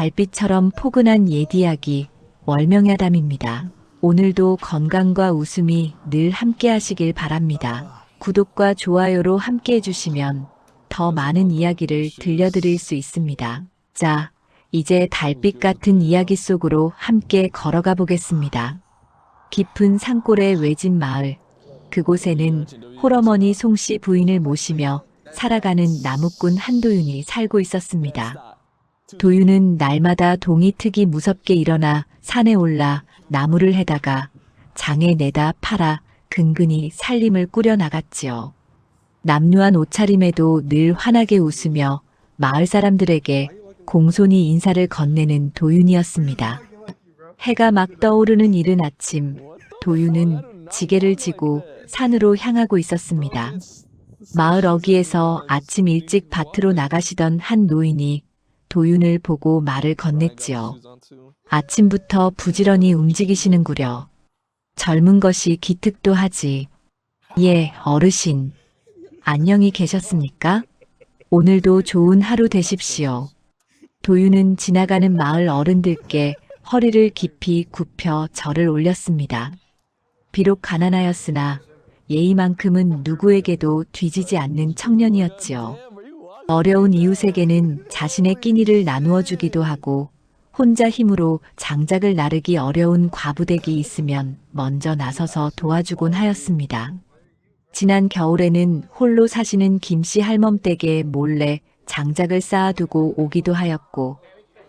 달빛처럼 포근한 옛 이야기 월명야담입니다. 오늘도 건강과 웃음이 늘 함께 하시길 바랍니다. 구독과 좋아요로 함께 해주시면 더 많은 이야기를 들려드릴 수 있습니다. 자, 이제 달빛 같은 이야기 속으로 함께 걸어가 보겠습니다. 깊은 산골의 외진 마을, 그곳에는 홀어머니 송씨 부인을 모시며 살아가는 나무꾼 한도윤이 살고 있었습니다. 도윤은 날마다 동이 트기 무섭게 일어나 산에 올라 나무를 해다가 장에 내다 팔아 근근히 살림을 꾸려나갔지요. 남루한 옷차림에도 늘 환하게 웃으며 마을 사람들에게 공손히 인사를 건네는 도윤이었습니다. 해가 막 떠오르는 이른 아침, 도윤은 지게를 지고 산으로 향하고 있었습니다. 마을 어귀에서 아침 일찍 밭으로 나가시던 한 노인이 도윤을 보고 말을 건넸지요. 아침부터 부지런히 움직이시는구려. 젊은 것이 기특도 하지. 예, 어르신. 안녕히 계셨습니까? 오늘도 좋은 하루 되십시오. 도윤은 지나가는 마을 어른들께 허리를 깊이 굽혀 절을 올렸습니다. 비록 가난하였으나 예의만큼은 누구에게도 뒤지지 않는 청년이었지요. 어려운 이웃에게는 자신의 끼니를 나누어 주기도 하고 혼자 힘으로 장작을 나르기 어려운 과부댁이 있으면 먼저 나서서 도와주곤 하였습니다. 지난 겨울에는 홀로 사시는 김씨 할멈댁에 몰래 장작을 쌓아두고 오기도 하였고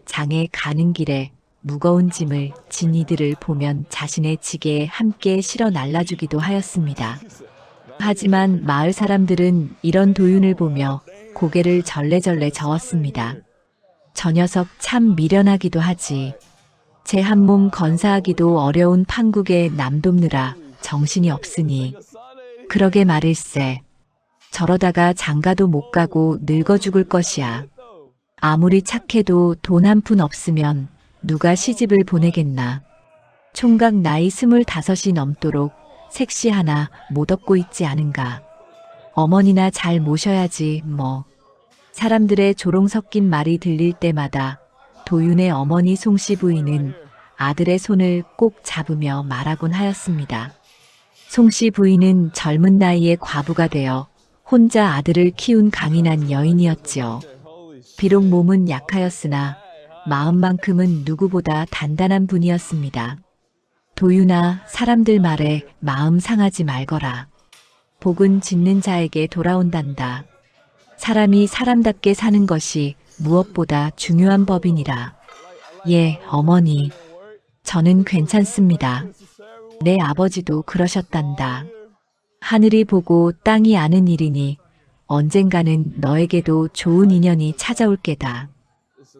장에 가는 길에 무거운 짐을 진 이들을 보면 자신의 지게에 함께 실어 날라주기도 하였습니다. 하지만 마을 사람들은 이런 도윤을 보며 고개를 절레절레 저었습니다. 저 녀석 참 미련하기도 하지. 제 한 몸 건사하기도 어려운 판국에 남 돕느라 정신이 없으니. 그러게 말일세. 저러다가 장가도 못 가고 늙어 죽을 것이야. 아무리 착해도 돈 한 푼 없으면 누가 시집을 보내겠나. 총각 나이 25이 넘도록 색시 하나 못 얻고 있지 않은가. 어머니나 잘 모셔야지 뭐. 사람들의 조롱 섞인 말이 들릴 때마다 도윤의 어머니 송씨 부인은 아들의 손을 꼭 잡으며 말하곤 하였습니다. 송씨 부인은 젊은 나이에 과부가 되어 혼자 아들을 키운 강인한 여인이었지요. 비록 몸은 약하였으나 마음만큼은 누구보다 단단한 분이었습니다. 도윤아, 사람들 말에 마음 상하지 말거라. 복은 짓는 자에게 돌아온단다. 사람이 사람답게 사는 것이 무엇보다 중요한 법이니라. 예, 어머니. 저는 괜찮습니다. 내 아버지도 그러셨단다. 하늘이 보고 땅이 아는 일이니 언젠가는 너에게도 좋은 인연이 찾아올 게다.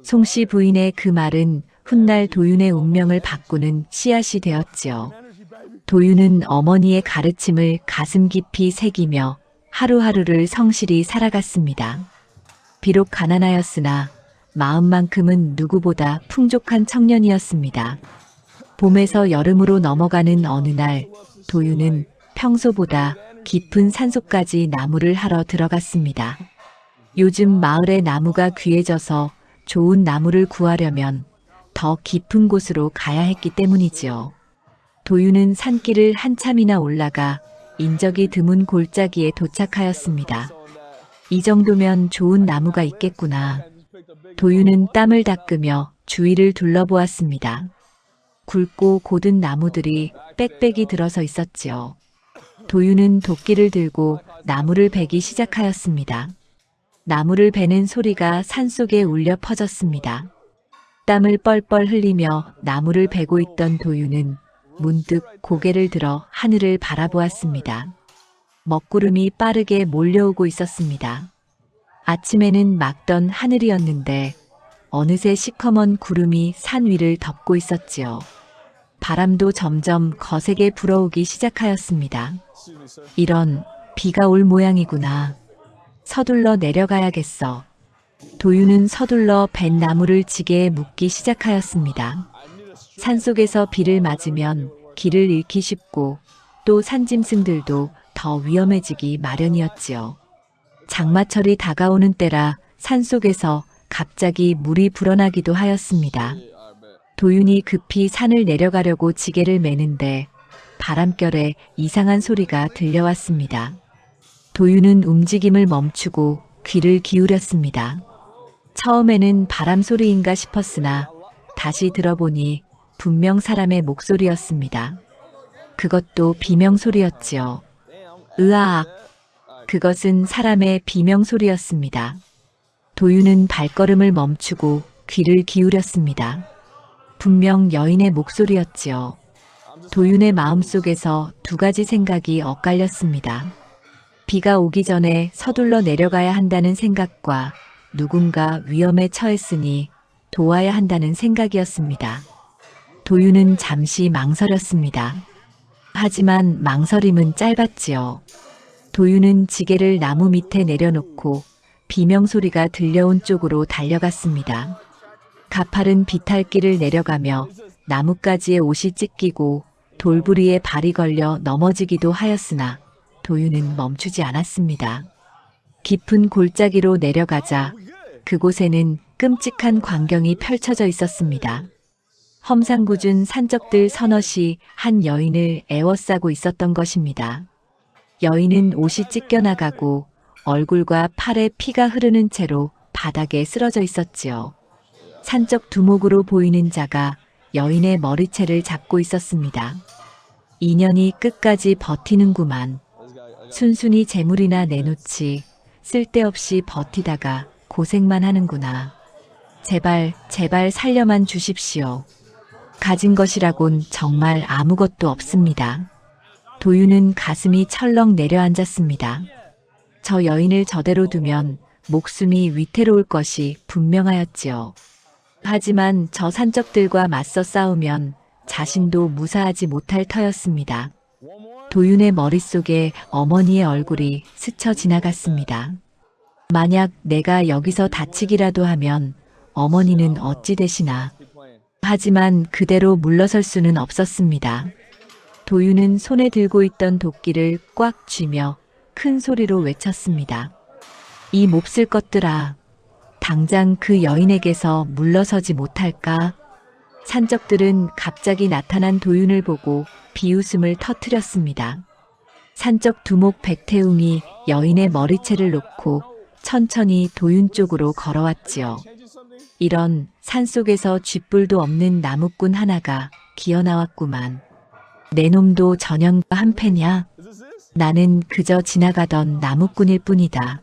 송씨 부인의 그 말은 훗날 도윤의 운명을 바꾸는 씨앗이 되었지요. 도윤은 어머니의 가르침을 가슴 깊이 새기며 하루하루를 성실히 살아갔습니다. 비록 가난하였으나 마음만큼은 누구보다 풍족한 청년이었습니다. 봄에서 여름으로 넘어가는 어느 날 도윤은 평소보다 깊은 산속까지 나무를 하러 들어갔습니다. 요즘 마을의 나무가 귀해져서 좋은 나무를 구하려면 더 깊은 곳으로 가야 했기 때문이지요. 도윤은 산길을 한참이나 올라가 인적이 드문 골짜기에 도착하였습니다. 이 정도면 좋은 나무가 있겠구나. 도윤은 땀을 닦으며 주위를 둘러보았습니다. 굵고 고든 나무들이 빽빽이 들어서 있었지요. 도윤은 도끼를 들고 나무를 베기 시작하였습니다. 나무를 베는 소리가 산속에 울려 퍼졌습니다. 땀을 뻘뻘 흘리며 나무를 베고 있던 도윤은 문득 고개를 들어 하늘을 바라보았습니다. 먹구름이 빠르게 몰려오고 있었습니다. 아침에는 맑던 하늘이었는데 어느새 시커먼 구름이 산 위를 덮고 있었지요. 바람도 점점 거세게 불어오기 시작하였습니다. 이런, 비가 올 모양이구나. 서둘러 내려가야겠어. 도윤은 서둘러 벤 나무를 지게에 묶기 시작하였습니다. 산속에서 비를 맞으면 길을 잃기 쉽고 또 산짐승들도 더 위험해지기 마련이었지요. 장마철이 다가오는 때라 산속에서 갑자기 물이 불어나기도 하였습니다. 도윤이 급히 산을 내려가려고 지게를 매는데 바람결에 이상한 소리가 들려왔습니다. 도윤은 움직임을 멈추고 귀를 기울였습니다. 처음에는 바람 소리인가 싶었으나 다시 들어보니 분명 사람의 목소리였습니다. 그것도 비명소리였지요. 으아악! 그것은 사람의 비명소리였습니다. 도윤은 발걸음을 멈추고 귀를 기울였습니다. 분명 여인의 목소리였지요. 도윤의 마음속에서 두 가지 생각이 엇갈렸습니다. 비가 오기 전에 서둘러 내려가야 한다는 생각과 누군가 위험에 처했으니 도와야 한다는 생각이었습니다. 도윤은 잠시 망설였습니다. 하지만 망설임은 짧았지요. 도윤은 지게를 나무 밑에 내려놓고 비명소리가 들려온 쪽으로 달려갔습니다. 가파른 비탈길을 내려가며 나뭇가지에 옷이 찢기고 돌부리에 발이 걸려 넘어지기도 하였으나 도윤은 멈추지 않았습니다. 깊은 골짜기로 내려가자 그곳에는 끔찍한 광경이 펼쳐져 있었습니다. 험상궂은 산적들 서너시 한 여인을 애워싸고 있었던 것입니다. 여인은 옷이 찢겨나가고 얼굴과 팔에 피가 흐르는 채로 바닥에 쓰러져 있었지요. 산적 두목으로 보이는 자가 여인의 머리채를 잡고 있었습니다. 인연이 끝까지 버티는구만. 순순히 재물이나 내놓지 쓸데없이 버티다가 고생만 하는구나. 제발 제발 살려만 주십시오. 가진 것이라곤 정말 아무것도 없습니다. 도윤은 가슴이 철렁 내려앉았습니다. 저 여인을 저대로 두면 목숨이 위태로울 것이 분명하였지요. 하지만 저 산적들과 맞서 싸우면 자신도 무사하지 못할 터였습니다. 도윤의 머릿속에 어머니의 얼굴이 스쳐 지나갔습니다. 만약 내가 여기서 다치기라도 하면 어머니는 어찌 되시나. 하지만 그대로 물러설 수는 없었습니다. 도윤은 손에 들고 있던 도끼를 꽉 쥐며 큰 소리로 외쳤습니다. 이 몹쓸 것들아, 당장 그 여인에게서 물러서지 못할까? 산적들은 갑자기 나타난 도윤을 보고 비웃음을 터뜨렸습니다. 산적 두목 백태웅이 여인의 머리채를 놓고 천천히 도윤 쪽으로 걸어왔지요. 이런 산속에서 쥐뿔도 없는 나무꾼 하나가 기어나왔구만. 내 놈도 전형과 한패냐? 나는 그저 지나가던 나무꾼일 뿐이다.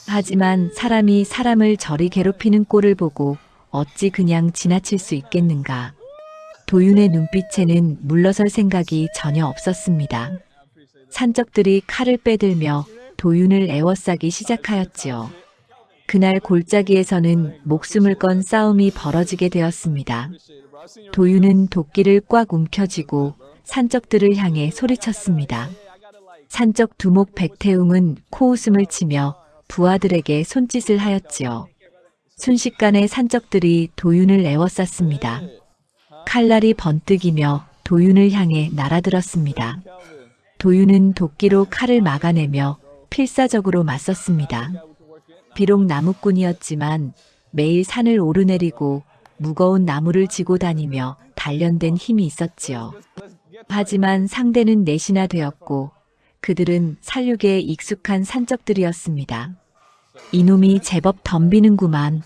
하지만 사람이 사람을 저리 괴롭히는 꼴을 보고 어찌 그냥 지나칠 수 있겠는가. 도윤의 눈빛에는 물러설 생각이 전혀 없었습니다. 산적들이 칼을 빼들며 도윤을 애워싸기 시작하였지요. 그날 골짜기에서는 목숨을 건 싸움이 벌어지게 되었습니다. 도윤은 도끼를 꽉 움켜쥐고 산적들을 향해 소리쳤습니다. 산적 두목 백태웅은 코웃음을 치며 부하들에게 손짓을 하였지요. 순식간에 산적들이 도윤을 애워쌌습니다. 칼날이 번뜩이며 도윤을 향해 날아들었습니다. 도윤은 도끼로 칼을 막아내며 필사적으로 맞섰습니다. 비록 나무꾼이었지만 매일 산을 오르내리고 무거운 나무를 지고 다니며 단련된 힘이 있었지요. 하지만 상대는 넷이나 되었고 그들은 살육에 익숙한 산적들이었습니다. 이놈이 제법 덤비는구만.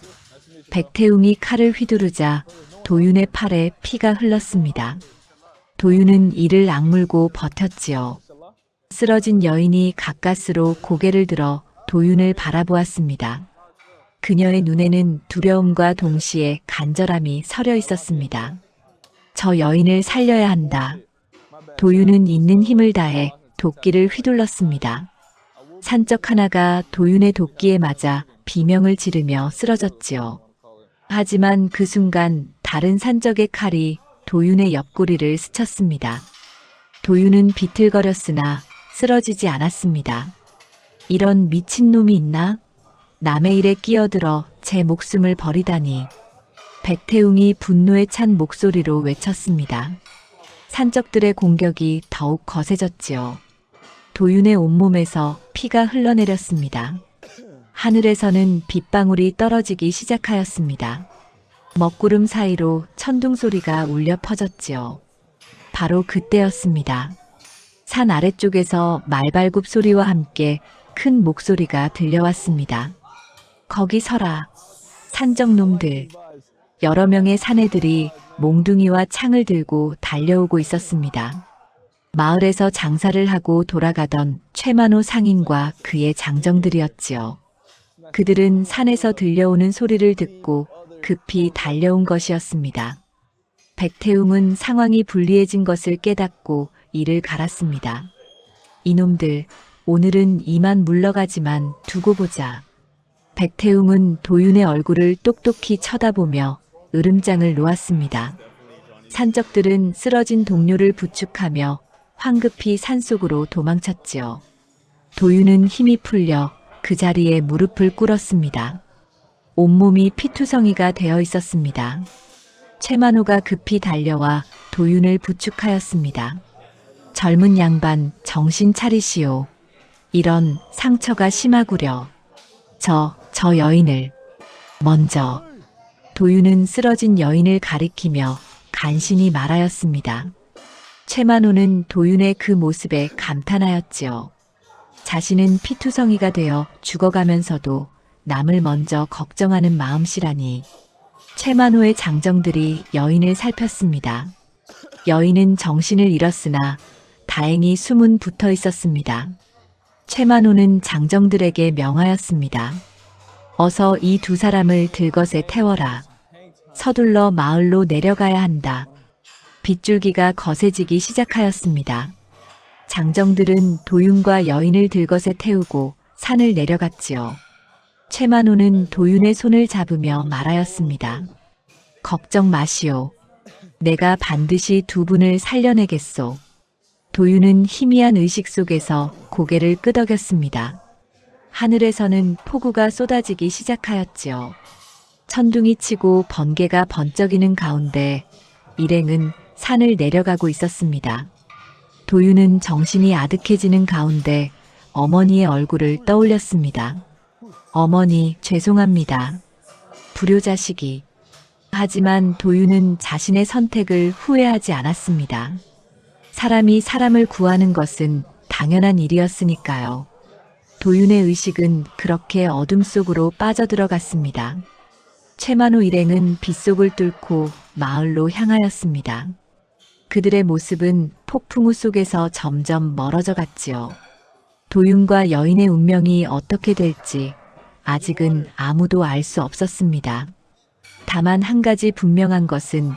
백태웅이 칼을 휘두르자 도윤의 팔에 피가 흘렀습니다. 도윤은 이를 악물고 버텼지요. 쓰러진 여인이 가까스로 고개를 들어 도윤을 바라보았습니다. 그녀의 눈에는 두려움과 동시에 간절함이 서려 있었습니다. 저 여인을 살려야 한다. 도윤은 있는 힘을 다해 도끼를 휘둘렀습니다. 산적 하나가 도윤의 도끼에 맞아 비명을 지르며 쓰러졌지요. 하지만 그 순간 다른 산적의 칼이 도윤의 옆구리를 스쳤습니다. 도윤은 비틀거렸으나 쓰러지지 않았습니다. 이런 미친놈이 있나? 남의 일에 끼어들어 제 목숨을 버리다니. 백태웅이 분노에 찬 목소리로 외쳤습니다. 산적들의 공격이 더욱 거세졌지요. 도윤의 온몸에서 피가 흘러내렸습니다. 하늘에서는 빗방울이 떨어지기 시작하였습니다. 먹구름 사이로 천둥 소리가 울려 퍼졌지요. 바로 그때였습니다. 산 아래쪽에서 말발굽 소리와 함께 큰 목소리가 들려왔습니다. 거기 서라, 산적놈들. 여러 명의 사내들이 몽둥이와 창을 들고 달려오고 있었습니다. 마을에서 장사를 하고 돌아가던 최만호 상인과 그의 장정들이었지요. 그들은 산에서 들려오는 소리를 듣고 급히 달려온 것이었습니다. 백태웅은 상황이 불리해진 것을 깨닫고 이를 갈았습니다. 이놈들, 오늘은 이만 물러가지만 두고 보자. 백태웅은 도윤의 얼굴을 똑똑히 쳐다보며 으름장을 놓았습니다. 산적들은 쓰러진 동료를 부축하며 황급히 산속으로 도망쳤지요. 도윤은 힘이 풀려 그 자리에 무릎을 꿇었습니다. 온몸이 피투성이가 되어 있었습니다. 최만호가 급히 달려와 도윤을 부축하였습니다. 젊은 양반, 정신 차리시오. 이런 상처가 심하구려. 저 여인을 먼저. 도윤은 쓰러진 여인을 가리키며 간신히 말하였습니다. 최만호는 도윤의 그 모습에 감탄하였지요. 자신은 피투성이가 되어 죽어가면서도 남을 먼저 걱정하는 마음씨라니. 최만호의 장정들이 여인을 살폈습니다. 여인은 정신을 잃었으나 다행히 숨은 붙어 있었습니다. 최만호는 장정들에게 명하였습니다. 어서 이 두 사람을 들것에 태워라. 서둘러 마을로 내려가야 한다. 빗줄기가 거세지기 시작하였습니다. 장정들은 도윤과 여인을 들것에 태우고 산을 내려갔지요. 최만호는 도윤의 손을 잡으며 말하였습니다. 걱정 마시오. 내가 반드시 두 분을 살려내겠소. 도윤은 희미한 의식 속에서 고개를 끄덕였습니다. 하늘에서는 폭우가 쏟아지기 시작하였지요. 천둥이 치고 번개가 번쩍이는 가운데 일행은 산을 내려가고 있었습니다. 도윤은 정신이 아득해지는 가운데 어머니의 얼굴을 떠올렸습니다. 어머니, 죄송합니다. 불효자식이. 하지만 도윤은 자신의 선택을 후회하지 않았습니다. 사람이 사람을 구하는 것은 당연한 일이었으니까요. 도윤의 의식은 그렇게 어둠 속으로 빠져들어갔습니다. 최만호 일행은 빗속을 뚫고 마을로 향하였습니다. 그들의 모습은 폭풍우 속에서 점점 멀어져 갔지요. 도윤과 여인의 운명이 어떻게 될지 아직은 아무도 알 수 없었습니다. 다만 한 가지 분명한 것은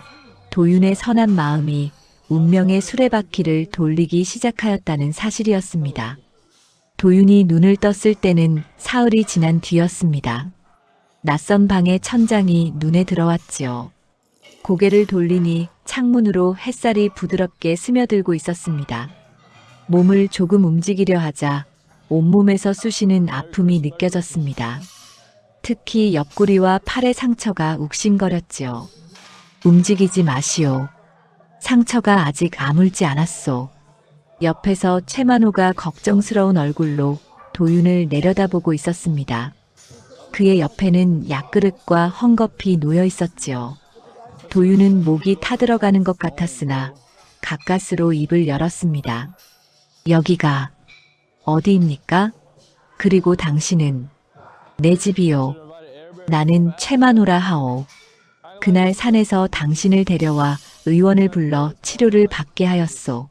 도윤의 선한 마음이 운명의 수레바퀴를 돌리기 시작하였다는 사실이었습니다. 도윤이 눈을 떴을 때는 사흘이 지난 뒤였습니다. 낯선 방의 천장이 눈에 들어왔지요. 고개를 돌리니 창문으로 햇살이 부드럽게 스며들고 있었습니다. 몸을 조금 움직이려 하자 온몸에서 쑤시는 아픔이 느껴졌습니다. 특히 옆구리와 팔의 상처가 욱신거렸지요. 움직이지 마시오. 상처가 아직 아물지 않았소. 옆에서 최만호가 걱정스러운 얼굴로 도윤을 내려다보고 있었습니다. 그의 옆에는 약그릇과 헝겊이 놓여 있었지요. 도윤은 목이 타들어가는 것 같았으나 가까스로 입을 열었습니다. 여기가 어디입니까? 그리고 당신은? 내 집이요. 나는 최만호라 하오. 그날 산에서 당신을 데려와 의원을 불러 치료를 받게 하였소.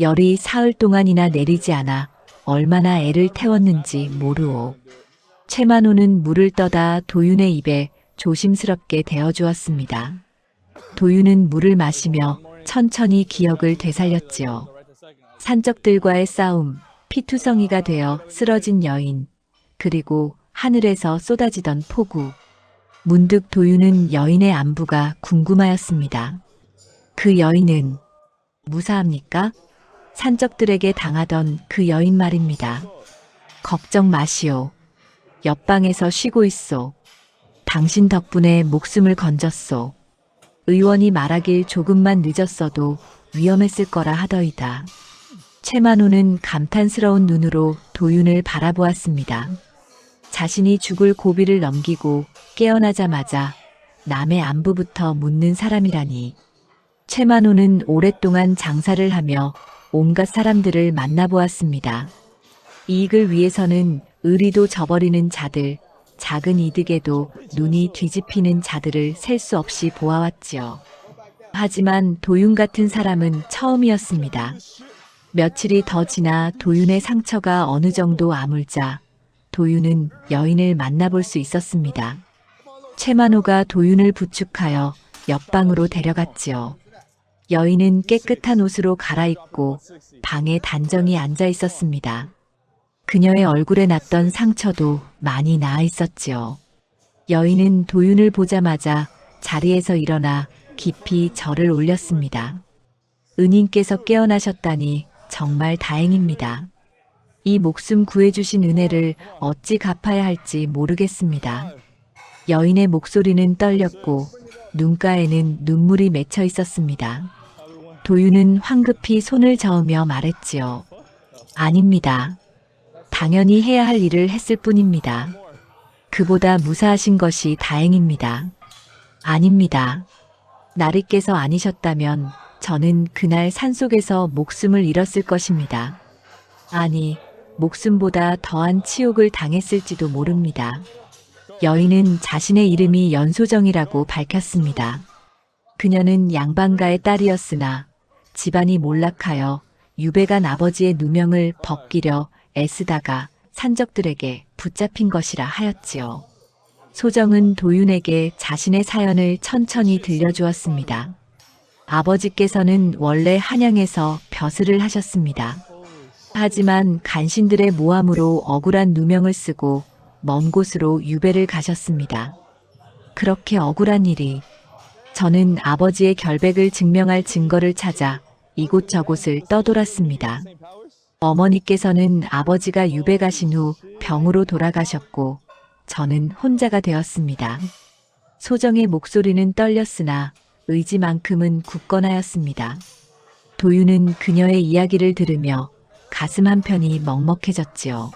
열이 사흘 동안이나 내리지 않아 얼마나 애를 태웠는지 모르오. 최만호는 물을 떠다 도윤의 입에 조심스럽게 대어주었습니다. 도윤은 물을 마시며 천천히 기억을 되살렸지요. 산적들과의 싸움, 피투성이가 되어 쓰러진 여인, 그리고 하늘에서 쏟아지던 폭우. 문득 도윤은 여인의 안부가 궁금하였습니다. 그 여인은 무사합니까? 산적들에게 당하던 그 여인 말입니다. 걱정 마시오. 옆방에서 쉬고 있소. 당신 덕분에 목숨을 건졌소. 의원이 말하길 조금만 늦었어도 위험했을 거라 하더이다. 최만호는 감탄스러운 눈으로 도윤을 바라보았습니다. 자신이 죽을 고비를 넘기고 깨어나자마자 남의 안부부터 묻는 사람이라니. 최만호는 오랫동안 장사를 하며 온갖 사람들을 만나보았습니다. 이익을 위해서는 의리도 저버리는 자들, 작은 이득에도 눈이 뒤집히는 자들을 셀 수 없이 보아왔지요. 하지만 도윤 같은 사람은 처음이었습니다. 며칠이 더 지나 도윤의 상처가 어느 정도 아물자 도윤은 여인을 만나볼 수 있었습니다. 최만호가 도윤을 부축하여 옆방으로 데려갔지요. 여인은 깨끗한 옷으로 갈아입고 방에 단정히 앉아 있었습니다. 그녀의 얼굴에 났던 상처도 많이 나아 있었지요. 여인은 도윤을 보자마자 자리에서 일어나 깊이 절을 올렸습니다. 은인께서 깨어나셨다니 정말 다행입니다. 이 목숨 구해주신 은혜를 어찌 갚아야 할지 모르겠습니다. 여인의 목소리는 떨렸고 눈가에는 눈물이 맺혀 있었습니다. 도윤은 황급히 손을 저으며 말했지요. 아닙니다. 당연히 해야 할 일을 했을 뿐입니다. 그보다 무사하신 것이 다행입니다. 아닙니다. 나리께서 아니셨다면 저는 그날 산속에서 목숨을 잃었을 것입니다. 아니, 목숨보다 더한 치욕을 당했을지도 모릅니다. 여인은 자신의 이름이 연소정이라고 밝혔습니다. 그녀는 양반가의 딸이었으나 집안이 몰락하여 유배간 아버지의 누명을 벗기려 애쓰다가 산적들에게 붙잡힌 것이라 하였지요. 소정은 도윤에게 자신의 사연을 천천히 들려주었습니다. 아버지께서는 원래 한양에서 벼슬을 하셨습니다. 하지만 간신들의 모함으로 억울한 누명을 쓰고 먼 곳으로 유배를 가셨습니다. 그렇게 억울한 일이 저는 아버지의 결백을 증명할 증거를 찾아 이곳저곳을 떠돌았습니다. 어머니께서는 아버지가 유배 가신 후 병으로 돌아가셨고 저는 혼자가 되었습니다. 소정의 목소리는 떨렸으나 의지만큼은 굳건하였습니다. 도윤은 그녀의 이야기를 들으며 가슴 한편이 먹먹해졌지요.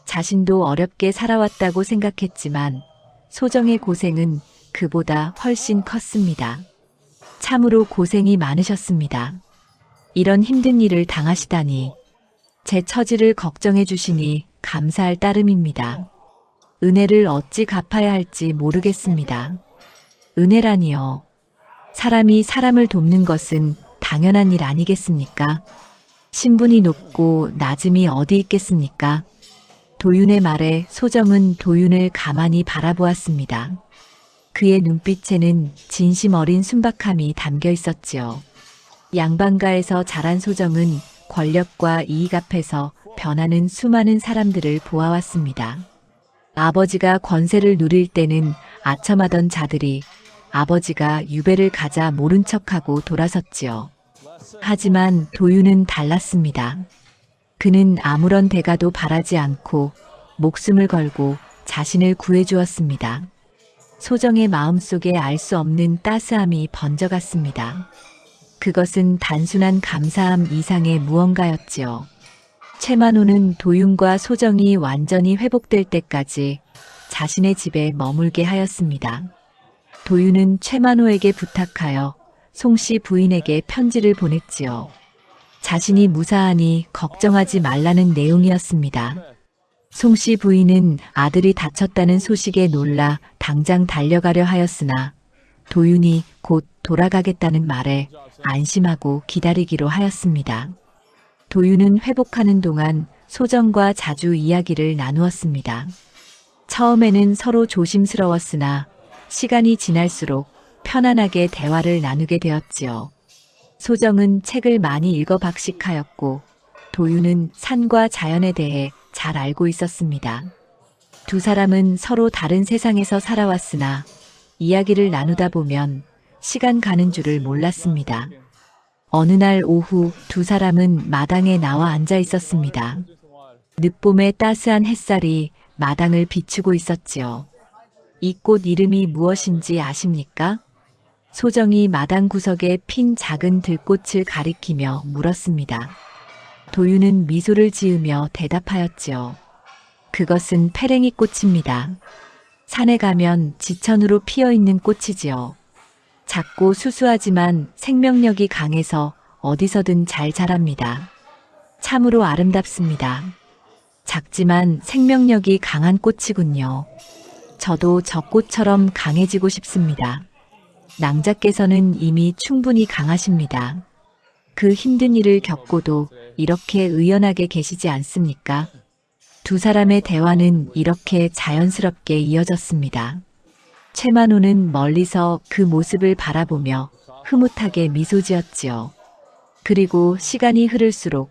자신도 어렵게 살아왔다고 생각했지만 소정의 고생은 그보다 훨씬 컸습니다. 참으로 고생이 많으셨습니다. 이런 힘든 일을 당하시다니 제 처지를 걱정해 주시니 감사할 따름입니다. 은혜를 어찌 갚아야 할지 모르겠습니다. 은혜라니요. 사람이 사람을 돕는 것은 당연한 일 아니겠습니까? 신분이 높고 낮음이 어디 있겠습니까? 도윤의 말에 소정은 도윤을 가만히 바라보았습니다. 그의 눈빛에는 진심 어린 순박함이 담겨 있었지요. 양반가에서 자란 소정은 권력과 이익 앞에서 변하는 수많은 사람들을 보아왔습니다. 아버지가 권세를 누릴 때는 아첨하던 자들이 아버지가 유배를 가자 모른 척하고 돌아섰지요. 하지만 도윤은 달랐습니다. 그는 아무런 대가도 바라지 않고 목숨을 걸고 자신을 구해주었습니다. 소정의 마음속에 알 수 없는 따스함이 번져갔습니다. 그것은 단순한 감사함 이상의 무언가였지요. 최만호는 도윤과 소정이 완전히 회복될 때까지 자신의 집에 머물게 하였습니다. 도윤은 최만호에게 부탁하여 송씨 부인에게 편지를 보냈지요. 자신이 무사하니 걱정하지 말라는 내용이었습니다. 송씨 부인은 아들이 다쳤다는 소식에 놀라 당장 달려가려 하였으나 도윤이 곧 돌아가겠다는 말에 안심하고 기다리기로 하였습니다. 도윤은 회복하는 동안 소정과 자주 이야기를 나누었습니다. 처음에는 서로 조심스러웠으나 시간이 지날수록 편안하게 대화를 나누게 되었지요. 소정은 책을 많이 읽어 박식하였고 도윤은 산과 자연에 대해 잘 알고 있었습니다. 두 사람은 서로 다른 세상에서 살아왔으나 이야기를 나누다 보면 시간 가는 줄을 몰랐습니다. 어느 날 오후 두 사람은 마당에 나와 앉아 있었습니다. 늦봄의 따스한 햇살이 마당을 비추고 있었지요. 이 꽃 이름이 무엇인지 아십니까? 소정이 마당 구석에 핀 작은 들꽃을 가리키며 물었습니다. 도윤은 미소를 지으며 대답하였지요. 그것은 페랭이 꽃입니다. 산에 가면 지천으로 피어 있는 꽃이지요. 작고 수수하지만 생명력이 강해서 어디서든 잘 자랍니다. 참으로 아름답습니다. 작지만 생명력이 강한 꽃이군요. 저도 저 꽃처럼 강해지고 싶습니다. 낭자께서는 이미 충분히 강하십니다. 그 힘든 일을 겪고도 이렇게 의연하게 계시지 않습니까? 두 사람의 대화는 이렇게 자연스럽게 이어졌습니다. 최만호는 멀리서 그 모습을 바라보며 흐뭇하게 미소 지었지요. 그리고 시간이 흐를수록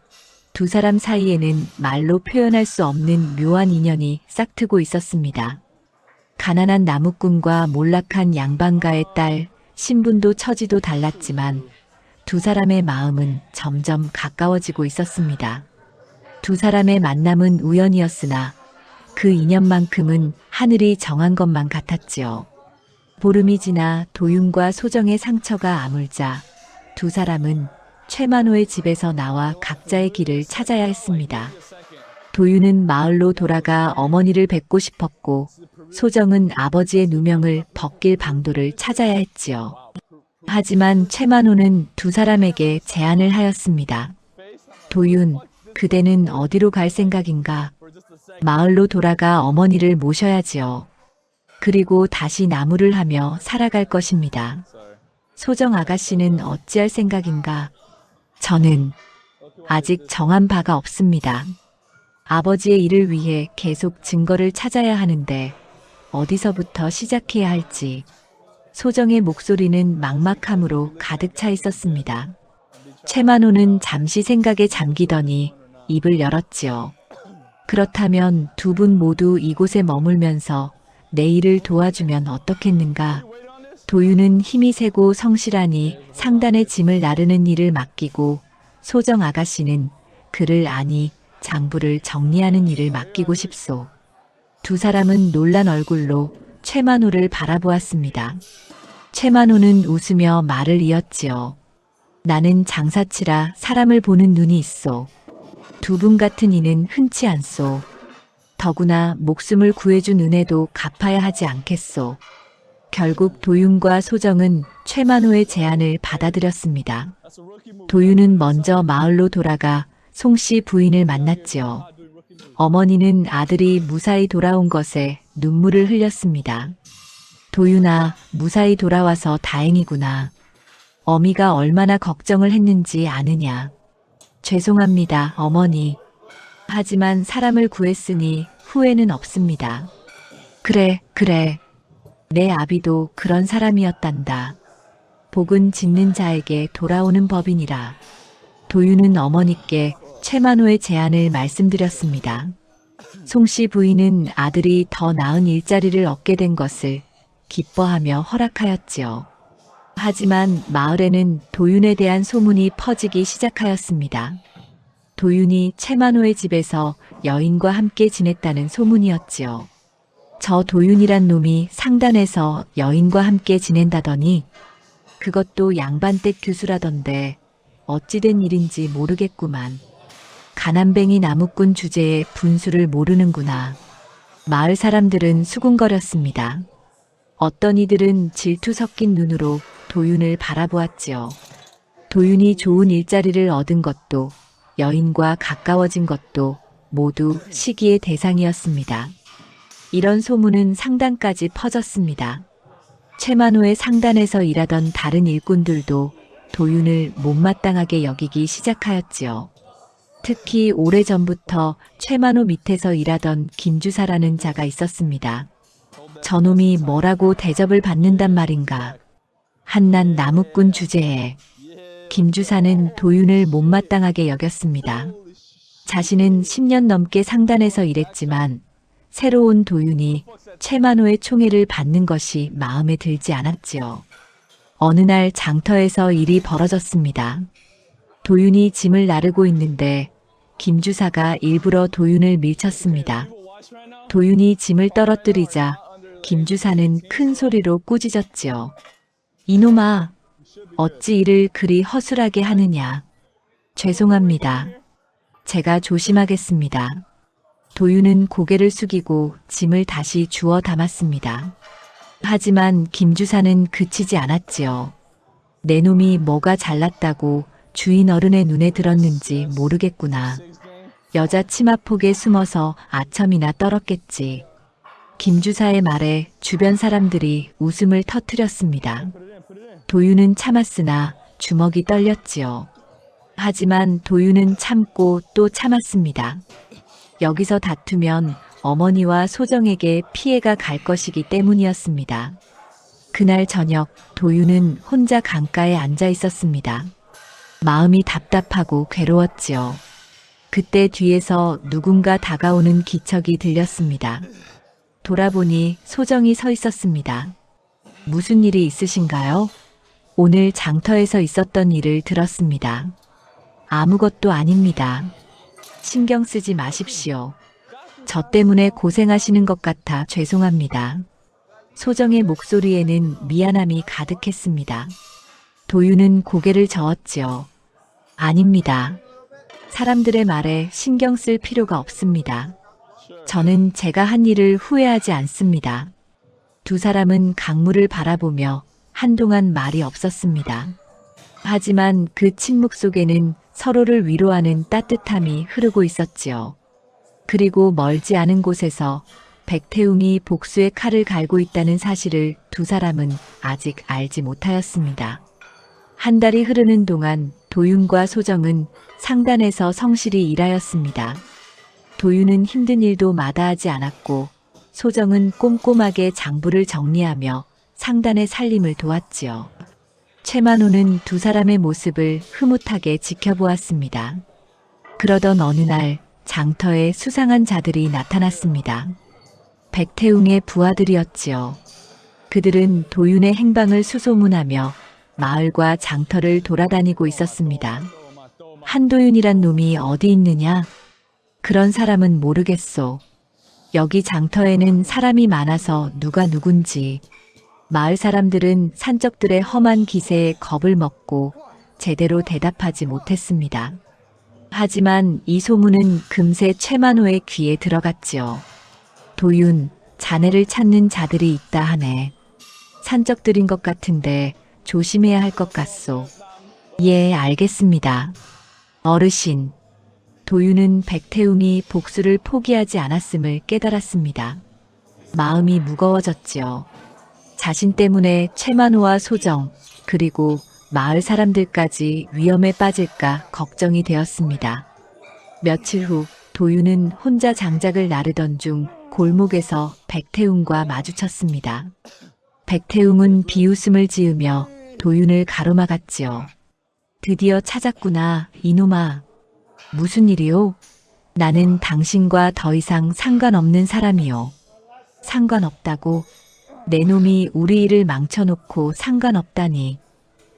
두 사람 사이에는 말로 표현할 수 없는 묘한 인연이 싹트고 있었습니다. 가난한 나무꾼과 몰락한 양반가의 딸, 신분도 처지도 달랐지만 두 사람의 마음은 점점 가까워지고 있었습니다. 두 사람의 만남은 우연이었으나 그 인연만큼은 하늘이 정한 것만 같았지요. 보름이 지나 도윤과 소정의 상처가 아물자 두 사람은 최만호의 집에서 나와 각자의 길을 찾아야 했습니다. 도윤은 마을로 돌아가 어머니를 뵙고 싶었고 소정은 아버지의 누명을 벗길 방도를 찾아야 했지요. 하지만 최만호는 두 사람에게 제안을 하였습니다. 도윤, 그대는 어디로 갈 생각인가? 마을로 돌아가 어머니를 모셔야지요. 그리고 다시 나무를 하며 살아갈 것입니다. 소정 아가씨는 어찌할 생각인가? 저는 아직 정한 바가 없습니다. 아버지의 일을 위해 계속 증거를 찾아야 하는데 어디서부터 시작해야 할지. 소정의 목소리는 막막함으로 가득 차 있었습니다. 최만호는 잠시 생각에 잠기더니 입을 열었지요. 그렇다면 두 분 모두 이곳에 머물면서 내 일을 도와주면 어떻겠는가? 도윤은 힘이 세고 성실하니 상단의 짐을 나르는 일을 맡기고 소정 아가씨는 글을 아니 장부를 정리하는 일을 맡기고 싶소. 두 사람은 놀란 얼굴로 최만호를 바라보았습니다. 최만호는 웃으며 말을 이었지요. 나는 장사치라 사람을 보는 눈이 있소. 두 분 같은 이는 흔치 않소. 더구나 목숨을 구해준 은혜도 갚아야 하지 않겠소. 결국 도윤과 소정은 최만호의 제안을 받아들였습니다. 도윤은 먼저 마을로 돌아가 송씨 부인을 만났지요. 어머니는 아들이 무사히 돌아온 것에 눈물을 흘렸습니다. 도윤아, 무사히 돌아와서 다행이구나. 어미가 얼마나 걱정을 했는지 아느냐. 죄송합니다, 어머니. 하지만 사람을 구했으니 후회는 없습니다. 그래. 내 아비도 그런 사람이었단다. 복은 짓는 자에게 돌아오는 법이니라. 도윤은 어머니께 최만호의 제안을 말씀드렸습니다. 송씨 부인은 아들이 더 나은 일자리를 얻게 된 것을 기뻐하며 허락하였지요. 하지만 마을에는 도윤에 대한 소문이 퍼지기 시작하였습니다. 도윤이 최만호의 집에서 여인과 함께 지냈다는 소문이었지요. 저 도윤이란 놈이 상단에서 여인과 함께 지낸다더니 그것도 양반댁 교수라던데 어찌된 일인지 모르겠구만. 가난뱅이 나무꾼 주제에 분수를 모르는구나. 마을 사람들은 수군거렸습니다. 어떤 이들은 질투 섞인 눈으로 도윤을 바라보았지요. 도윤이 좋은 일자리를 얻은 것도 여인과 가까워진 것도 모두 시기의 대상이었습니다. 이런 소문은 상단까지 퍼졌습니다. 최만호의 상단에서 일하던 다른 일꾼들도 도윤을 못마땅하게 여기기 시작하였지요. 특히 오래전부터 최만호 밑에서 일하던 김주사라는 자가 있었습니다. 저놈이 뭐라고 대접을 받는단 말인가. 한낱 나무꾼 주제에 김주사는 도윤을 못마땅하게 여겼습니다. 자신은 10년 넘게 상단에서 일했지만 새로운 도윤이 최만호의 총애를 받는 것이 마음에 들지 않았지요. 어느 날 장터에서 일이 벌어졌습니다. 도윤이 짐을 나르고 있는데 김주사가 일부러 도윤을 밀쳤습니다. 도윤이 짐을 떨어뜨리자 김주사는 큰 소리로 꾸짖었지요. 이놈아, 어찌 일을 그리 허술하게 하느냐. 죄송합니다. 제가 조심하겠습니다. 도윤은 고개를 숙이고 짐을 다시 주워 담았습니다. 하지만 김주사는 그치지 않았지요. 내 놈이 뭐가 잘났다고 주인 어른의 눈에 들었는지 모르겠구나. 여자 치마폭에 숨어서 아첨이나 떨었겠지. 김주사의 말에 주변 사람들이 웃음을 터뜨렸습니다. 도윤은 참았으나 주먹이 떨렸지요. 하지만 도윤은 참고 또 참았습니다. 여기서 다투면 어머니와 소정에게 피해가 갈 것이기 때문이었습니다. 그날 저녁 도윤은 혼자 강가에 앉아 있었습니다. 마음이 답답하고 괴로웠지요. 그때 뒤에서 누군가 다가오는 기척이 들렸습니다. 돌아보니 소정이 서 있었습니다. 무슨 일이 있으신가요? 오늘 장터에서 있었던 일을 들었습니다. 아무것도 아닙니다. 신경 쓰지 마십시오. 저 때문에 고생하시는 것 같아 죄송합니다. 소정의 목소리에는 미안함이 가득했습니다. 도윤은 고개를 저었지요. 아닙니다. 사람들의 말에 신경 쓸 필요가 없습니다. 저는 제가 한 일을 후회하지 않습니다. 두 사람은 강물을 바라보며 한동안 말이 없었습니다. 하지만 그 침묵 속에는 서로를 위로하는 따뜻함이 흐르고 있었지요. 그리고 멀지 않은 곳에서 백태웅이 복수의 칼을 갈고 있다는 사실을 두 사람은 아직 알지 못하였습니다. 한 달이 흐르는 동안 도윤과 소정은 상단에서 성실히 일하였습니다. 도윤은 힘든 일도 마다하지 않았고 소정은 꼼꼼하게 장부를 정리하며 상단의 살림을 도왔지요. 최만호는 두 사람의 모습을 흐뭇하게 지켜보았습니다. 그러던 어느 날 장터에 수상한 자들이 나타났습니다. 백태웅의 부하들이었지요. 그들은 도윤의 행방을 수소문하며 마을과 장터를 돌아다니고 있었습니다. 한도윤이란 놈이 어디 있느냐? 그런 사람은 모르겠소. 여기 장터에는 사람이 많아서 누가 누군지. 마을 사람들은 산적들의 험한 기세에 겁을 먹고 제대로 대답하지 못했습니다. 하지만 이 소문은 금세 최만호의 귀에 들어갔지요. 도윤, 자네를 찾는 자들이 있다 하네. 산적들인 것 같은데 조심해야 할 것 같소. 예, 알겠습니다. 어르신. 도윤은 백태웅이 복수를 포기하지 않았음을 깨달았습니다. 마음이 무거워졌지요. 자신 때문에 최만호와 소정, 그리고 마을 사람들까지 위험에 빠질까 걱정이 되었습니다. 며칠 후 도윤은 혼자 장작을 나르던 중 골목에서 백태웅과 마주쳤습니다. 백태웅은 비웃음을 지으며 도윤을 가로막았지요. 드디어 찾았구나, 이놈아. 무슨 일이오? 나는 당신과 더 이상 상관없는 사람이요. 상관없다고? 내 놈이 우리 일을 망쳐놓고 상관없다니.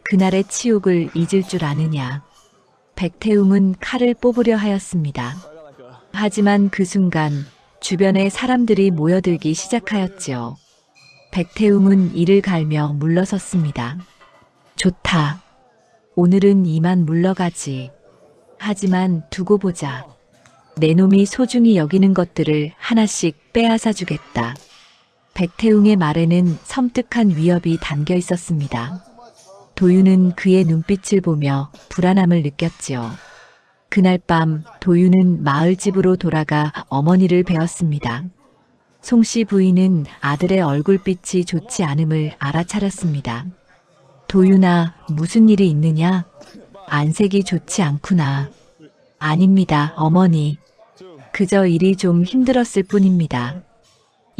그날의 치욕을 잊을 줄 아느냐. 백태웅은 칼을 뽑으려 하였습니다. 하지만 그 순간 주변에 사람들이 모여들기 시작하였지요. 백태웅은 이를 갈며 물러섰습니다. 좋다. 오늘은 이만 물러가지. 하지만 두고 보자. 내 놈이 소중히 여기는 것들을 하나씩 빼앗아 주겠다. 백태웅의 말에는 섬뜩한 위협이 담겨 있었습니다. 도윤은 그의 눈빛을 보며 불안함을 느꼈지요. 그날 밤 도윤은 마을 집으로 돌아가 어머니를 배웠습니다. 송씨 부인은 아들의 얼굴빛이 좋지 않음을 알아차렸습니다. 도윤아, 무슨 일이 있느냐? 안색이 좋지 않구나. 아닙니다, 어머니. 그저 일이 좀 힘들었을 뿐입니다.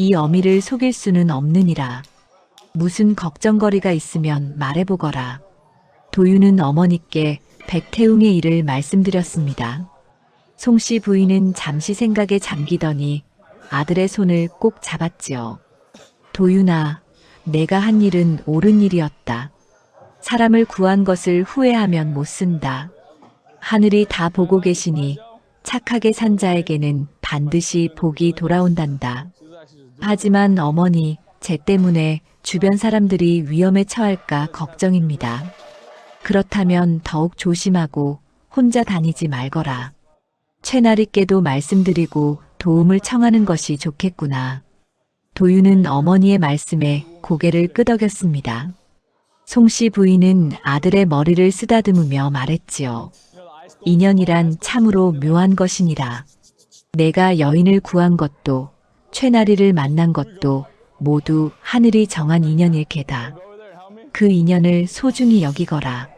이 어미를 속일 수는 없느니라. 무슨 걱정거리가 있으면 말해보거라. 도윤은 어머니께 백태웅의 일을 말씀드렸습니다. 송씨 부인은 잠시 생각에 잠기더니 아들의 손을 꼭 잡았지요. 도윤아, 내가 한 일은 옳은 일이었다. 사람을 구한 것을 후회하면 못 쓴다. 하늘이 다 보고 계시니 착하게 산 자에게는 반드시 복이 돌아온단다. 하지만 어머니, 제 때문에 주변 사람들이 위험에 처할까 걱정입니다. 그렇다면 더욱 조심하고 혼자 다니지 말거라. 최나리께도 말씀드리고 도움을 청하는 것이 좋겠구나. 도윤은 어머니의 말씀에 고개를 끄덕였습니다. 송씨 부인은 아들의 머리를 쓰다듬으며 말했지요. 인연이란 참으로 묘한 것이니라. 내가 여인을 구한 것도 최나리를 만난 것도 모두 하늘이 정한 인연일게다. 그 인연을 소중히 여기거라.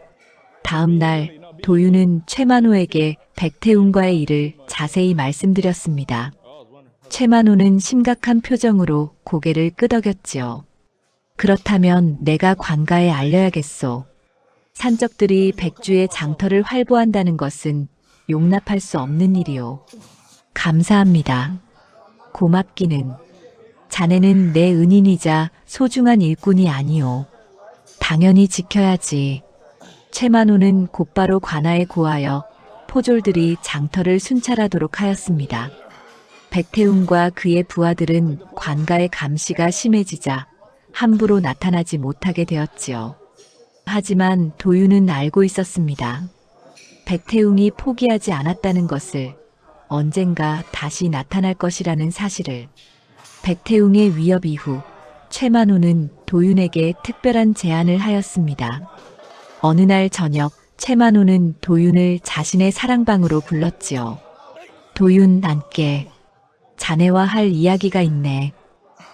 다음 날 도윤은 최만호에게 백태웅과의 일을 자세히 말씀드렸습니다. 최만호는 심각한 표정으로 고개를 끄덕였지요. 그렇다면 내가 관가에 알려야겠소. 산적들이 백주의 장터를 활보한다는 것은 용납할 수 없는 일이오. 감사합니다. 고맙기는. 자네는 내 은인이자 소중한 일꾼이 아니오. 당연히 지켜야지. 최만호는 곧바로 관아에 고하여 포졸들이 장터를 순찰하도록 하였습니다. 백태웅과 그의 부하들은 관가의 감시가 심해지자 함부로 나타나지 못하게 되었지요. 하지만 도윤은 알고 있었습니다. 백태웅이 포기하지 않았다는 것을, 언젠가 다시 나타날 것이라는 사실을. 백태웅의 위협 이후 최만호는 도윤에게 특별한 제안을 하였습니다. 어느 날 저녁 최만호는 도윤을 자신의 사랑방으로 불렀지요. 도윤, 앉게. 자네와 할 이야기가 있네.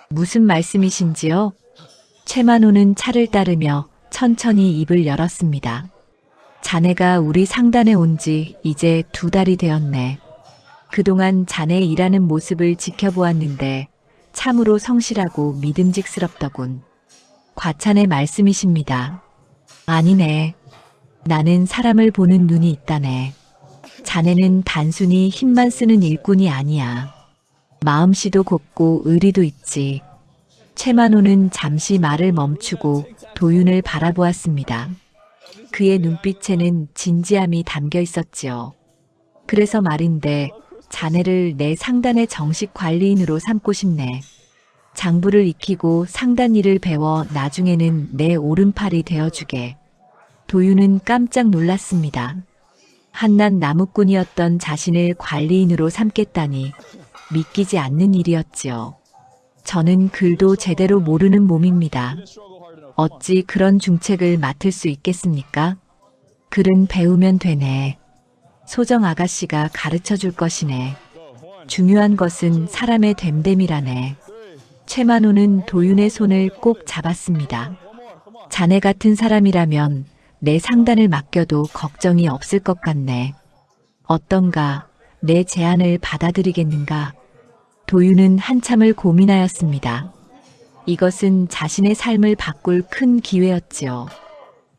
무슨 말씀이신지요? 최만호는 차를 따르며 천천히 입을 열었습니다. 자네가 우리 상단에 온 지 이제 2달이 되었네. 그동안 자네 일하는 모습을 지켜보았는데 참으로 성실하고 믿음직스럽더군. 과찬의 말씀이십니다. 아니네. 나는 사람을 보는 눈이 있다네. 자네는 단순히 힘만 쓰는 일꾼이 아니야. 마음씨도 곱고 의리도 있지. 최만호는 잠시 말을 멈추고 도윤을 바라보았습니다. 그의 눈빛에는 진지함이 담겨 있었지요. 그래서 말인데 자네를 내 상단의 정식 관리인으로 삼고 싶네. 장부를 익히고 상단 일을 배워 나중에는 내 오른팔이 되어주게. 도윤은 깜짝 놀랐습니다. 한낱 나무꾼이었던 자신을 관리인으로 삼겠다니 믿기지 않는 일이었지요. 저는 글도 제대로 모르는 몸입니다. 어찌 그런 중책을 맡을 수 있겠습니까? 글은 배우면 되네. 소정 아가씨가 가르쳐 줄 것이네. 중요한 것은 사람의 됨됨이라네. 최만호는 도윤의 손을 꼭 잡았습니다. 자네 같은 사람이라면 내 상단을 맡겨도 걱정이 없을 것 같네. 어떤가? 내 제안을 받아들이겠는가? 도윤은 한참을 고민하였습니다. 이것은 자신의 삶을 바꿀 큰 기회였지요.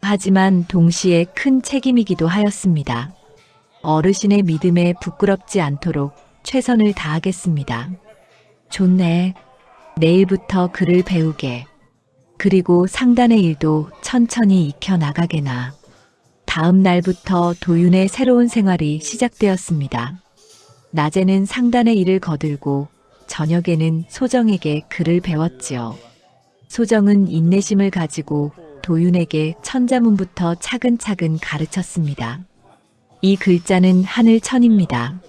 하지만 동시에 큰 책임이기도 하였습니다. 어르신의 믿음에 부끄럽지 않도록 최선을 다하겠습니다. 좋네. 내일부터 글을 배우게. 그리고 상단의 일도 천천히 익혀나가게나. 다음 날부터 도윤의 새로운 생활이 시작되었습니다. 낮에는 상단의 일을 거들고 저녁에는 소정에게 글을 배웠지요. 소정은 인내심을 가지고 도윤에게 천자문부터 차근차근 가르쳤습니다. 이 글자는 하늘천입니다.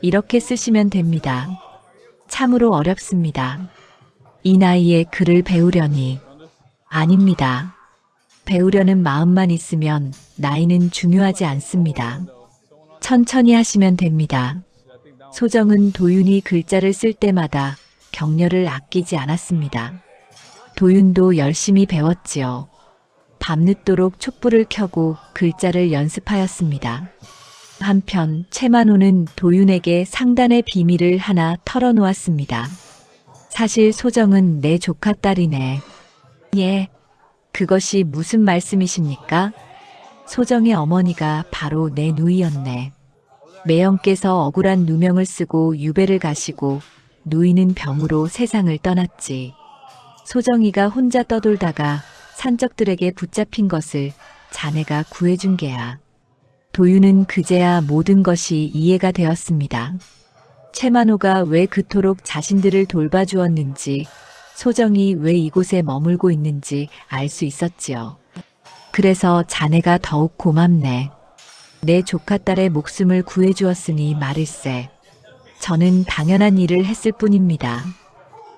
이렇게 쓰시면 됩니다. 참으로 어렵습니다. 이 나이에 글을 배우려니. 아닙니다. 배우려는 마음만 있으면 나이는 중요하지 않습니다. 천천히 하시면 됩니다. 소정은 도윤이 글자를 쓸 때마다 격려를 아끼지 않았습니다. 도윤도 열심히 배웠지요. 밤늦도록 촛불을 켜고 글자를 연습하였습니다. 한편 최만호는 도윤에게 상단의 비밀을 하나 털어놓았습니다. 사실 소정은 내 조카 딸이네. 예, 그것이 무슨 말씀이십니까? 소정의 어머니가 바로 내 누이였네. 매형께서 억울한 누명을 쓰고 유배를 가시고 누이는 병으로 세상을 떠났지. 소정이가 혼자 떠돌다가 산적들에게 붙잡힌 것을 자네가 구해준 게야. 도윤은 그제야 모든 것이 이해가 되었습니다. 최만호가 왜 그토록 자신들을 돌봐주었는지, 소정이 왜 이곳에 머물고 있는지 알 수 있었지요. 그래서 자네가 더욱 고맙네. 내 조카 딸의 목숨을 구해주었으니 말일세. 저는 당연한 일을 했을 뿐입니다.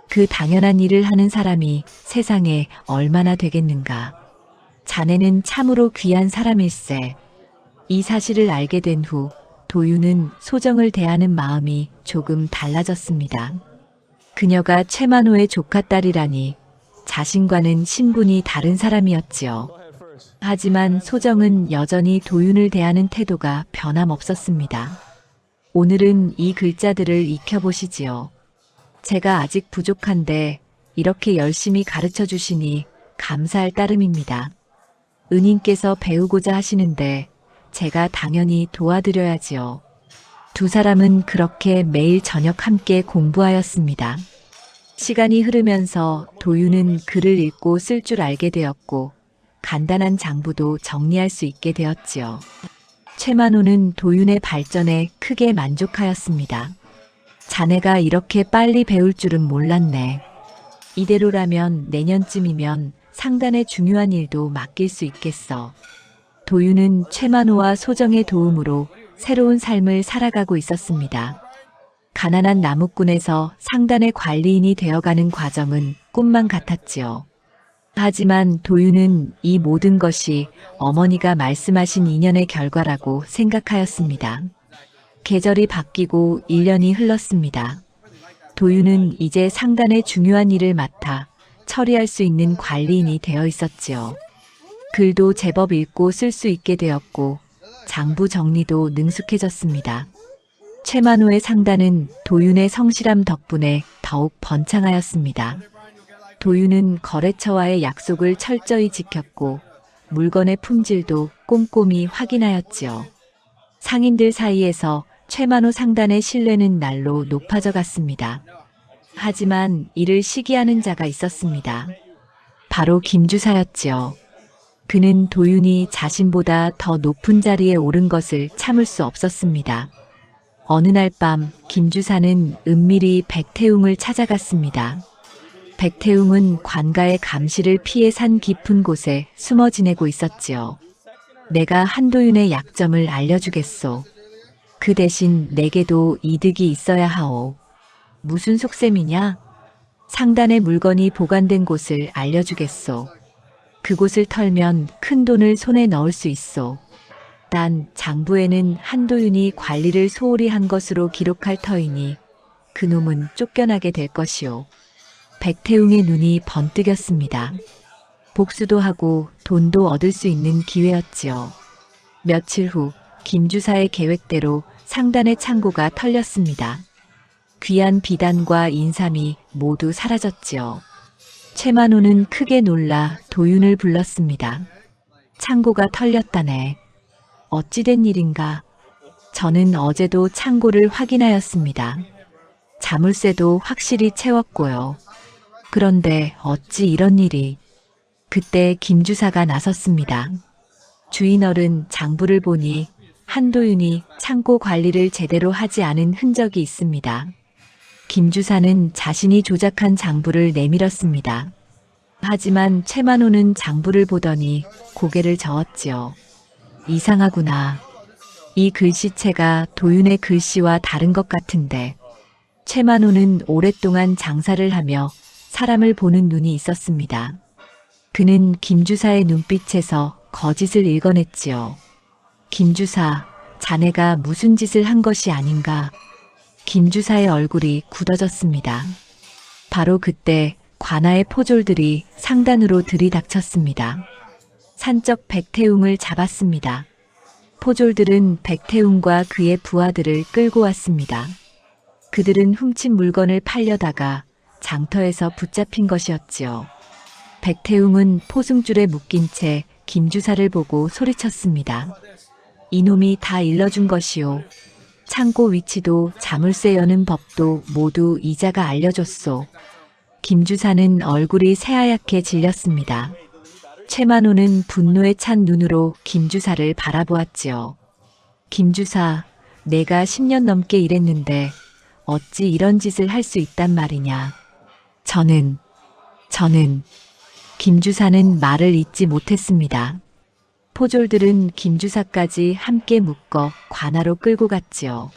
그 당연한 일을 하는 사람이 세상에 얼마나 되겠는가. 자네는 참으로 귀한 사람일세. 이 사실을 알게 된 후 도윤은 소정을 대하는 마음이 조금 달라졌습니다. 그녀가 최만호의 조카딸이라니 자신과는 신분이 다른 사람이었지요. 하지만 소정은 여전히 도윤을 대하는 태도가 변함없었습니다. 오늘은 이 글자들을 익혀보시지요. 제가 아직 부족한데 이렇게 열심히 가르쳐 주시니 감사할 따름입니다. 은인께서 배우고자 하시는데 제가 당연히 도와드려야지요. 두 사람은 그렇게 매일 저녁 함께 공부하였습니다. 시간이 흐르면서 도윤은 글을 읽고 쓸 줄 알게 되었고 간단한 장부도 정리할 수 있게 되었지요. 최만호는 도윤의 발전에 크게 만족하였습니다. 자네가 이렇게 빨리 배울 줄은 몰랐네. 이대로라면 내년쯤이면 상단의 중요한 일도 맡길 수 있겠어. 도윤은 최만호와 소정의 도움으로 새로운 삶을 살아가고 있었습니다. 가난한 나무꾼에서 상단의 관리인이 되어가는 과정은 꿈만 같았지요. 하지만 도윤은 이 모든 것이 어머니가 말씀하신 인연의 결과라고 생각하였습니다. 계절이 바뀌고 1년이 흘렀습니다. 도윤은 이제 상단의 중요한 일을 맡아 처리할 수 있는 관리인이 되어 있었지요. 글도 제법 읽고 쓸 수 있게 되었고 장부 정리도 능숙해졌습니다. 최만호의 상단은 도윤의 성실함 덕분에 더욱 번창하였습니다. 도윤은 거래처와의 약속을 철저히 지켰고 물건의 품질도 꼼꼼히 확인하였지요. 상인들 사이에서 최만호 상단의 신뢰는 날로 높아져 갔습니다. 하지만 이를 시기하는 자가 있었습니다. 바로 김주사였지요. 그는 도윤이 자신보다 더 높은 자리에 오른 것을 참을 수 없었습니다. 어느 날 밤 김주사는 은밀히 백태웅을 찾아갔습니다. 백태웅은 관가의 감시를 피해 산 깊은 곳에 숨어 지내고 있었지요. 내가 한도윤의 약점을 알려주겠소. 그 대신 내게도 이득이 있어야 하오. 무슨 속셈이냐? 상단의 물건이 보관된 곳을 알려주겠소. 그곳을 털면 큰 돈을 손에 넣을 수 있소. 단 장부에는 한도윤이 관리를 소홀히 한 것으로 기록할 터이니 그놈은 쫓겨나게 될 것이오. 백태웅의 눈이 번뜩였습니다. 복수도 하고 돈도 얻을 수 있는 기회였지요. 며칠 후 김주사의 계획대로 상단의 창고가 털렸습니다. 귀한 비단과 인삼이 모두 사라졌지요. 최만호는 크게 놀라 도윤을 불렀습니다. 창고가 털렸다네. 어찌된 일인가? 저는 어제도 창고를 확인하였습니다. 자물쇠도 확실히 채웠고요. 그런데 어찌 이런 일이? 그때 김주사가 나섰습니다. 주인어른, 장부를 보니 한도윤이 창고 관리를 제대로 하지 않은 흔적이 있습니다. 김주사는 자신이 조작한 장부를 내밀었습니다. 하지만 최만호는 장부를 보더니 고개를 저었지요. 이상하구나. 이 글씨체가 도윤의 글씨와 다른 것 같은데. 최만호는 오랫동안 장사를 하며 사람을 보는 눈이 있었습니다. 그는 김주사의 눈빛에서 거짓을 읽어냈지요. 김주사, 자네가 무슨 짓을 한 것이 아닌가. 김주사의 얼굴이 굳어졌습니다. 바로 그때 관아의 포졸들이 상단으로 들이닥쳤습니다. 산적 백태웅을 잡았습니다. 포졸들은 백태웅과 그의 부하들을 끌고 왔습니다. 그들은 훔친 물건을 팔려다가 장터에서 붙잡힌 것이었지요. 백태웅은 포승줄에 묶인 채 김주사를 보고 소리쳤습니다. 이놈이 다 일러준 것이오. 창고 위치도 자물쇠 여는 법도 모두 이자가 알려줬소. 김주사는 얼굴이 새하얗게 질렸습니다. 최만호는 분노에 찬 눈으로 김주사를 바라보았지요. 김주사, 내가 10년 넘게 일했는데 어찌 이런 짓을 할 수 있단 말이냐. 저는 김주사는 말을 잇지 못했습니다. 포졸들은 김주사까지 함께 묶어 관아로 끌고 갔지요.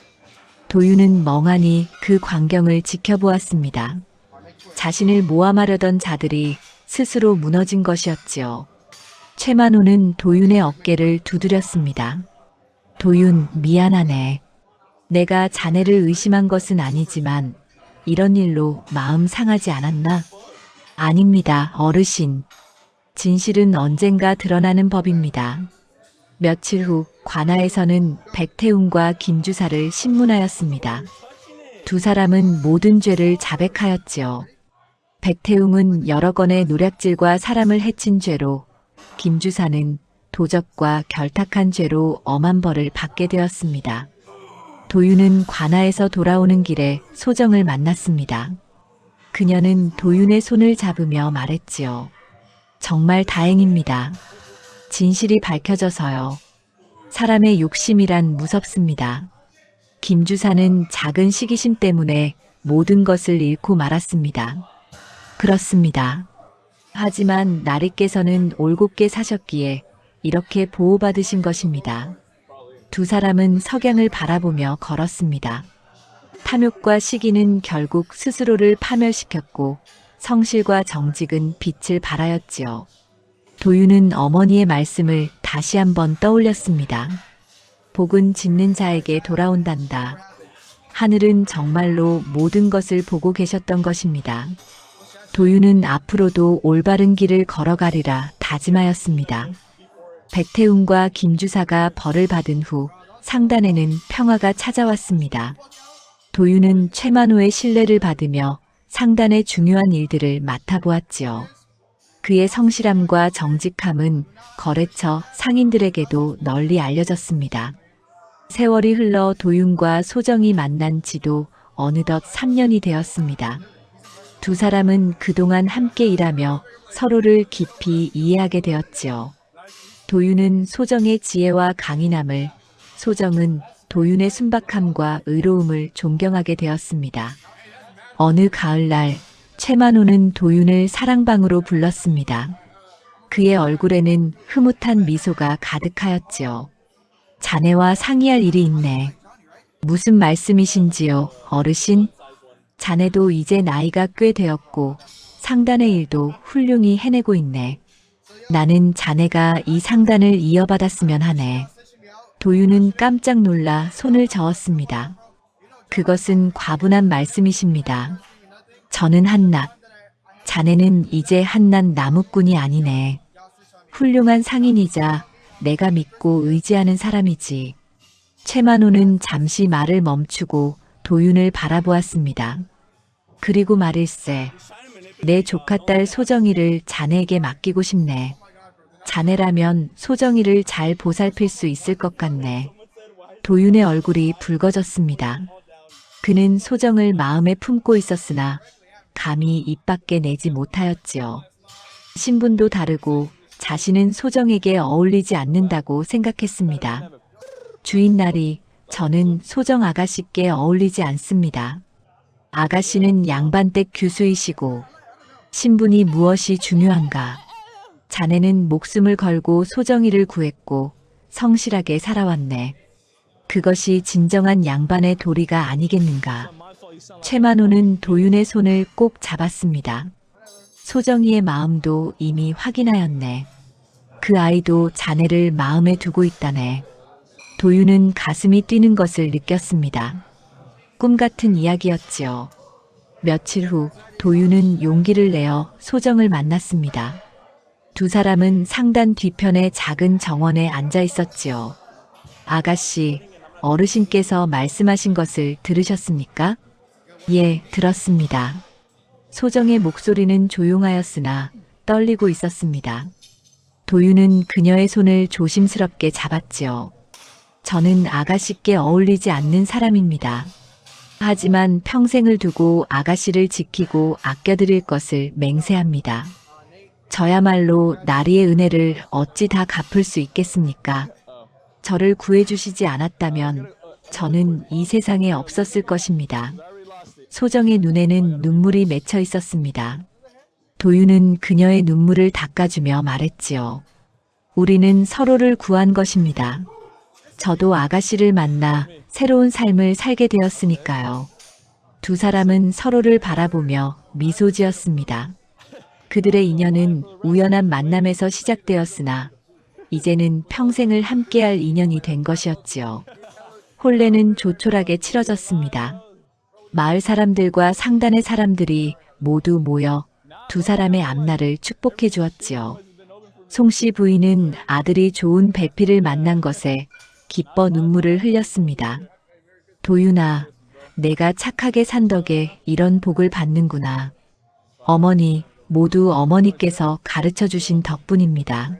도윤은 멍하니 그 광경을 지켜보았습니다. 자신을 모함하려던 자들이 스스로 무너진 것이었지요. 최만호는 도윤의 어깨를 두드렸습니다. 도윤, 미안하네. 내가 자네를 의심한 것은 아니지만 이런 일로 마음 상하지 않았나? 아닙니다, 어르신. 진실은 언젠가 드러나는 법입니다. 며칠 후 관아에서는 백태웅과 김주사를 신문하였습니다. 두 사람은 모든 죄를 자백하였지요. 백태웅은 여러 건의 노략질과 사람을 해친 죄로, 김주사는 도적과 결탁한 죄로 엄한 벌을 받게 되었습니다. 도윤은 관아에서 돌아오는 길에 소정을 만났습니다. 그녀는 도윤의 손을 잡으며 말했지요. 정말 다행입니다. 진실이 밝혀져서요. 사람의 욕심이란 무섭습니다. 김주사는 작은 시기심 때문에 모든 것을 잃고 말았습니다. 그렇습니다. 하지만 나리께서는 올곧게 사셨기에 이렇게 보호받으신 것입니다. 두 사람은 석양을 바라보며 걸었습니다. 탐욕과 시기는 결국 스스로를 파멸시켰고 성실과 정직은 빛을 발하였지요. 도윤은 어머니의 말씀을 다시 한번 떠올렸습니다. 복은 짓는 자에게 돌아온단다. 하늘은 정말로 모든 것을 보고 계셨던 것입니다. 도윤은 앞으로도 올바른 길을 걸어가리라 다짐하였습니다. 백태웅과 김주사가 벌을 받은 후 상단에는 평화가 찾아왔습니다. 도윤은 최만호의 신뢰를 받으며 상단의 중요한 일들을 맡아보았지요. 그의 성실함과 정직함은 거래처 상인들에게도 널리 알려졌습니다. 세월이 흘러 도윤과 소정이 만난 지도 어느덧 3년이 되었습니다. 두 사람은 그동안 함께 일하며 서로를 깊이 이해하게 되었지요. 도윤은 소정의 지혜와 강인함을, 소정은 도윤의 순박함과 의로움을 존경하게 되었습니다. 어느 가을날 최만호는 도윤을 사랑방으로 불렀습니다. 그의 얼굴에는 흐뭇한 미소가 가득하였지요. 자네와 상의할 일이 있네. 무슨 말씀이신지요, 어르신? 자네도 이제 나이가 꽤 되었고 상단의 일도 훌륭히 해내고 있네. 나는 자네가 이 상단을 이어받았으면 하네. 도윤은 깜짝 놀라 손을 저었습니다. 그것은 과분한 말씀이십니다. 저는 한낱, 자네는 이제 한낱 나무꾼이 아니네. 훌륭한 상인이자 내가 믿고 의지하는 사람이지. 최만호는 잠시 말을 멈추고 도윤을 바라보았습니다. 그리고 말일세, 내 조카딸 소정이를 자네에게 맡기고 싶네. 자네라면 소정이를 잘 보살필 수 있을 것 같네. 도윤의 얼굴이 붉어졌습니다. 그는 소정을 마음에 품고 있었으나 감히 입 밖에 내지 못하였지요. 신분도 다르고 자신은 소정에게 어울리지 않는다고 생각했습니다. 주인날이, 저는 소정 아가씨께 어울리지 않습니다. 아가씨는 양반댁 교수이시고 신분이 무엇이 중요한가. 자네는 목숨을 걸고 소정이를 구했고 성실하게 살아왔네. 그것이 진정한 양반의 도리가 아니겠는가. 최만호는 도윤의 손을 꼭 잡았습니다. 소정이의 마음도 이미 확인하였네. 그 아이도 자네를 마음에 두고 있다네. 도윤은 가슴이 뛰는 것을 느꼈습니다. 꿈 같은 이야기였지요. 며칠 후 도윤은 용기를 내어 소정을 만났습니다. 두 사람은 상단 뒤편의 작은 정원에 앉아 있었지요. 아가씨, 어르신께서 말씀하신 것을 들으셨습니까? 예, 들었습니다. 소정의 목소리는 조용하였으나 떨리고 있었습니다. 도윤은 그녀의 손을 조심스럽게 잡았지요. 저는 아가씨께 어울리지 않는 사람입니다. 하지만 평생을 두고 아가씨를 지키고 아껴드릴 것을 맹세합니다. 저야말로 나리의 은혜를 어찌 다 갚을 수 있겠습니까? 저를 구해주시지 않았다면 저는 이 세상에 없었을 것입니다. 소정의 눈에는 눈물이 맺혀 있었습니다. 도윤은 그녀의 눈물을 닦아주며 말했지요. 우리는 서로를 구한 것입니다. 저도 아가씨를 만나 새로운 삶을 살게 되었으니까요. 두 사람은 서로를 바라보며 미소 지었습니다. 그들의 인연은 우연한 만남에서 시작되었으나 이제는 평생을 함께할 인연이 된 것이었지요. 혼례는 조촐하게 치러졌습니다. 마을 사람들과 상단의 사람들이 모두 모여 두 사람의 앞날을 축복해 주었지요. 송씨 부인은 아들이 좋은 배필을 만난 것에 기뻐 눈물을 흘렸습니다. 도윤아, 내가 착하게 산 덕에 이런 복을 받는구나. 어머니, 모두 어머니께서 가르쳐 주신 덕분입니다.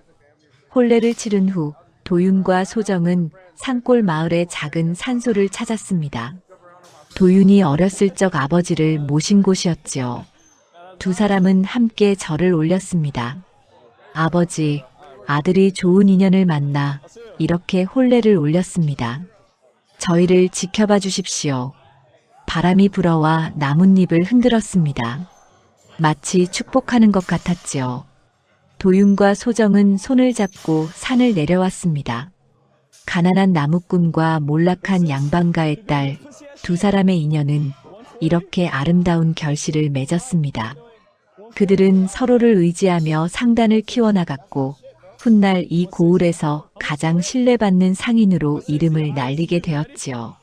혼례를 치른 후 도윤과 소정은 산골 마을의 작은 산소를 찾았습니다. 도윤이 어렸을 적 아버지를 모신 곳이었지요. 두 사람은 함께 절을 올렸습니다. 아버지, 아들이 좋은 인연을 만나 이렇게 혼례를 올렸습니다. 저희를 지켜봐 주십시오. 바람이 불어와 나뭇잎을 흔들었습니다. 마치 축복하는 것 같았지요. 도윤과 소정은 손을 잡고 산을 내려왔습니다. 가난한 나무꾼과 몰락한 양반가의 딸 두 사람의 인연은 이렇게 아름다운 결실을 맺었습니다. 그들은 서로를 의지하며 상단을 키워나갔고 훗날 이 고을에서 가장 신뢰받는 상인으로 이름을 날리게 되었지요.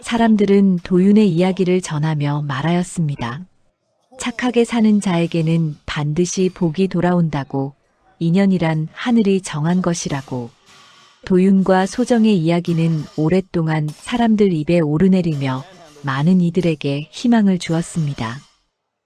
사람들은 도윤의 이야기를 전하며 말하였습니다. 착하게 사는 자에게는 반드시 복이 돌아온다고, 인연이란 하늘이 정한 것이라고. 도윤과 소정의 이야기는 오랫동안 사람들 입에 오르내리며 많은 이들에게 희망을 주었습니다.